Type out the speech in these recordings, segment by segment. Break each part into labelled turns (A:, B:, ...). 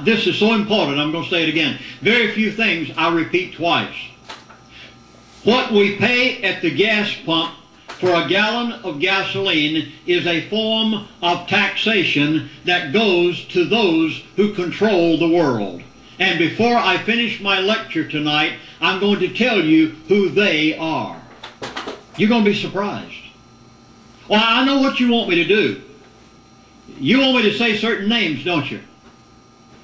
A: This is so important, I'm going to say it again. Very few things I repeat twice. What we pay at the gas pump for a gallon of gasoline is a form of taxation that goes to those who control the world. And before I finish my lecture tonight, I'm going to tell you who they are. You're going to be surprised. Well, I know what you want me to do. You want me to say certain names, don't you?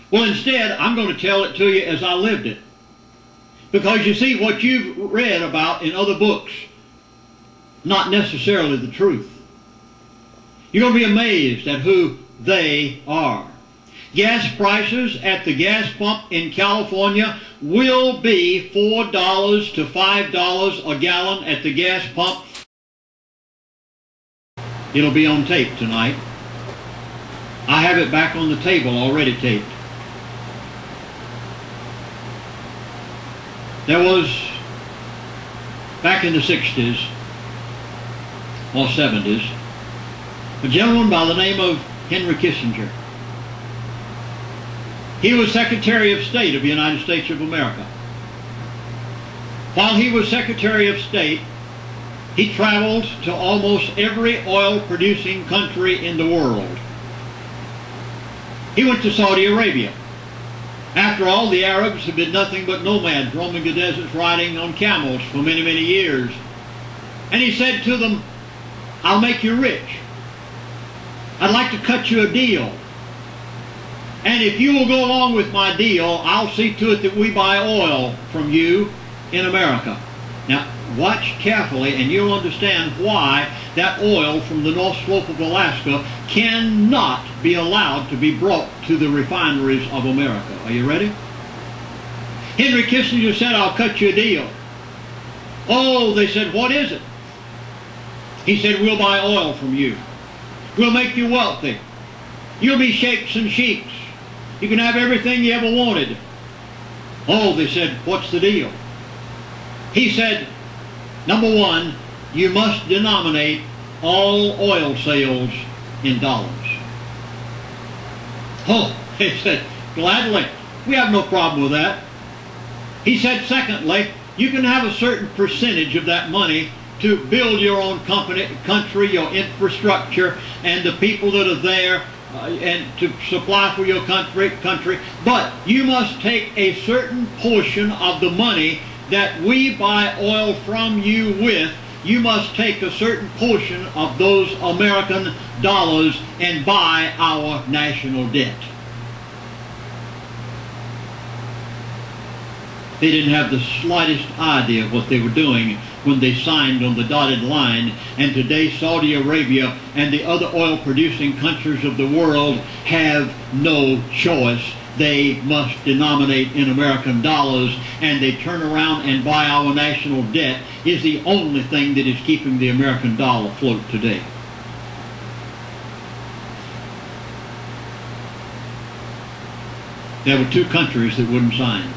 A: Well, instead, I'm going to tell it to you as I lived it. Because you see, what you've read about in other books, not necessarily the truth. You're going to be amazed at who they are. Gas prices at the gas pump in California will be $4 to $5 a gallon at the gas pump. It'll be on tape tonight. I have it back on the table already taped. There was, back in the 60s or 70s, a gentleman by the name of Henry Kissinger. He was Secretary of State of the United States of America. While he was Secretary of State, he traveled to almost every oil-producing country in the world. He went to Saudi Arabia. After all, the Arabs had been nothing but nomads roaming the deserts riding on camels for many, many years. And he said to them, I'll make you rich. I'd like to cut you a deal. And if you will go along with my deal, I'll see to it that we buy oil from you in America. Now, watch carefully and you'll understand why that oil from the North Slope of Alaska cannot be allowed to be brought to the refineries of America. Are you ready? Henry Kissinger said, I'll cut you a deal. Oh, they said, what is it? He said, we'll buy oil from you. We'll make you wealthy. You'll be sheikhs and sheiks. You can have everything you ever wanted. Oh, they said, what's the deal? He said, number one, you must denominate all oil sales in dollars. Oh, he said, gladly. We have no problem with that. He said, secondly, you can have a certain percentage of that money to build your own country, your infrastructure, and the people that are there, and to supply for your country. But you must take a certain portion of the money that we buy oil from you with. You must take a certain portion of those American dollars and buy our national debt. They didn't have the slightest idea of what they were doing when they signed on the dotted line, and today Saudi Arabia and the other oil-producing countries of the world have no choice. They must denominate in American dollars, and they turn around and buy our national debt is the only thing that is keeping the American dollar afloat today. There were two countries that wouldn't sign.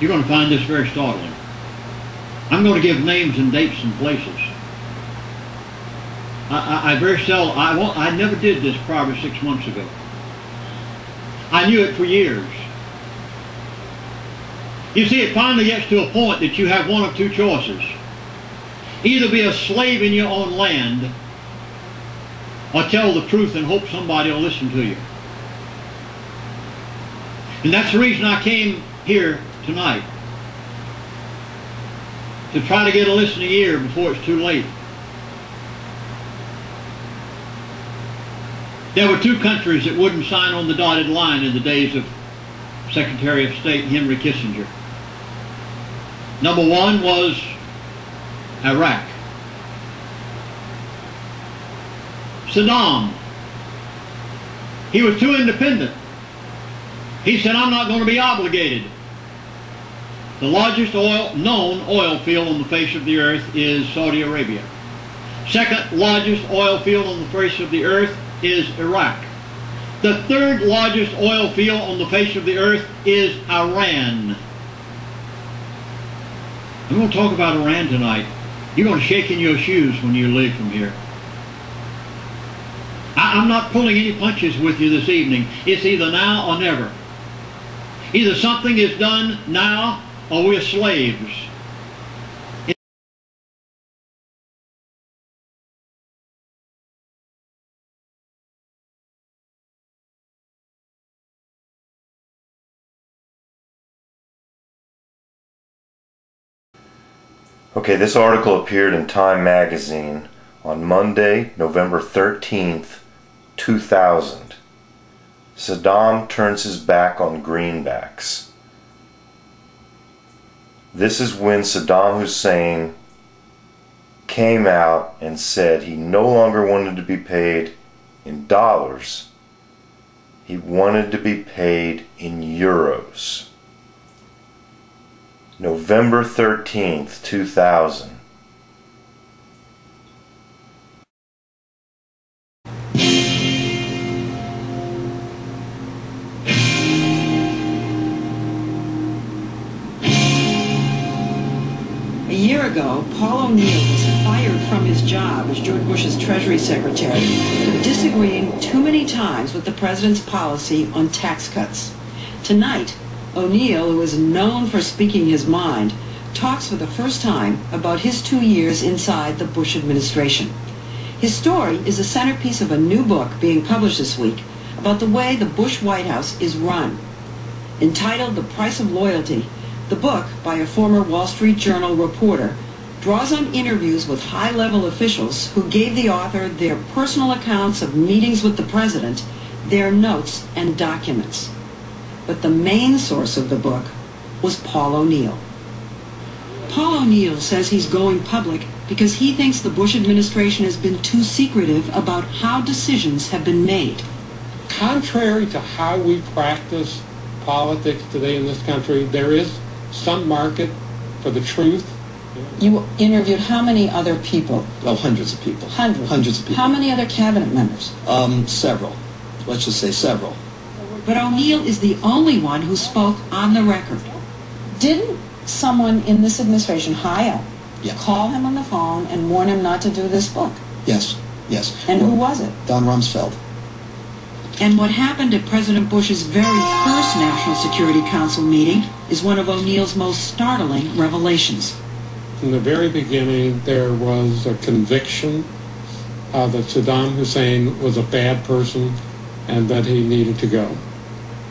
A: You're going to find this very startling. I'm going to give names and dates and places. I never did this prior to 6 months ago. I knew it for years. You see, it finally gets to a point that you have one of two choices. Either be a slave in your own land, or tell the truth and hope somebody will listen to you. And that's the reason I came here tonight, to try to get a listening ear before it's too late. There were two countries that wouldn't sign on the dotted line in the days of Secretary of State Henry Kissinger. Number one was Iraq. Saddam. He was too independent. He said, I'm not going to be obligated. The largest known oil field on the face of the earth is Saudi Arabia. Second largest oil field on the face of the earth is Iraq. The third largest oil field on the face of the earth is Iran. I'm going to talk about Iran tonight. You're going to shake in your shoes when you leave from here. I'm not pulling any punches with you this evening. It's either now or never. Either something is done now or we're slaves.
B: Okay, this article appeared in Time magazine on Monday, November 13th, 2000. Saddam turns his back on greenbacks. This is when Saddam Hussein came out and said he no longer wanted to be paid in dollars. He wanted to be paid in euros. November 13th, 2000.
C: A year ago, Paul O'Neill was fired from his job as George Bush's Treasury Secretary for disagreeing too many times with the president's policy on tax cuts. Tonight, O'Neill, who is known for speaking his mind, talks for the first time about his 2 years inside the Bush administration. His story is the centerpiece of a new book being published this week about the way the Bush White House is run. Entitled The Price of Loyalty, the book, by a former Wall Street Journal reporter, draws on interviews with high-level officials who gave the author their personal accounts of meetings with the president, their notes and documents. But the main source of the book was Paul O'Neill. Paul O'Neill says he's going public because he thinks the Bush administration has been too secretive about how decisions have been made.
D: Contrary to how we practice politics today in this country, there is some market for the truth.
C: You interviewed how many other people?
E: Oh, hundreds of people.
C: Hundreds
E: of people.
C: How many other cabinet members?
E: Several. Let's just say several.
C: But O'Neill is the only one who spoke on the record. Didn't someone in this administration, high up, call him on the phone and warn him not to do this book?
E: Yes.
C: And who was it?
E: Don Rumsfeld.
C: And what happened at President Bush's very first National Security Council meeting is one of O'Neill's most startling revelations.
D: From the very beginning, there was a conviction that Saddam Hussein was a bad person and that he needed to go.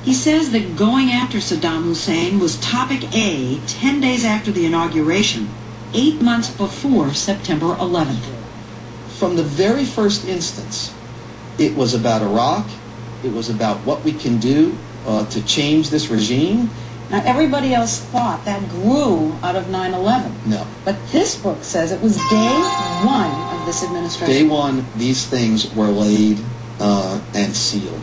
C: He says that going after Saddam Hussein was topic A 10 days after the inauguration, 8 months before September 11th.
E: From the very first instance, it was about Iraq. It was about what we can do to change this regime.
C: Now, everybody else thought that grew out of 9/11.
E: No.
C: But this book says it was day one of this administration.
E: Day one, these things were laid and sealed.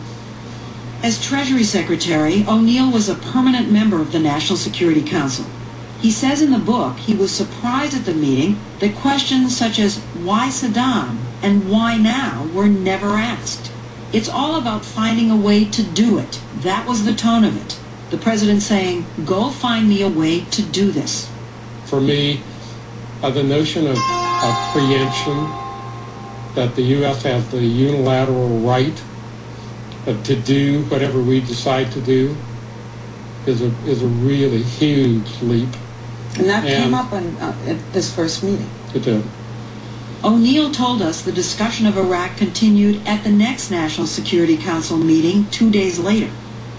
C: As Treasury Secretary, O'Neill was a permanent member of the National Security Council. He says in the book he was surprised at the meeting that questions such as why Saddam and why now were never asked. It's all about finding a way to do it. That was the tone of it. The president saying, go find me a way to do this.
D: For me, the notion of preemption, that the U.S. has the unilateral right to do whatever we decide to do, is a really huge leap.
C: And that came up at this first meeting.
D: It did.
C: O'Neill told us the discussion of Iraq continued at the next National Security Council meeting 2 days later.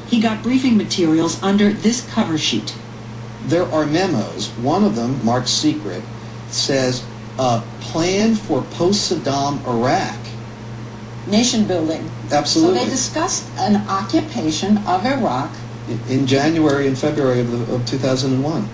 C: He got briefing materials under this cover sheet.
E: There are memos. One of them, marked secret, says, plan for post-Saddam Iraq.
C: Nation building.
E: Absolutely.
C: So they discussed an occupation of Iraq
E: In January and February of 2001.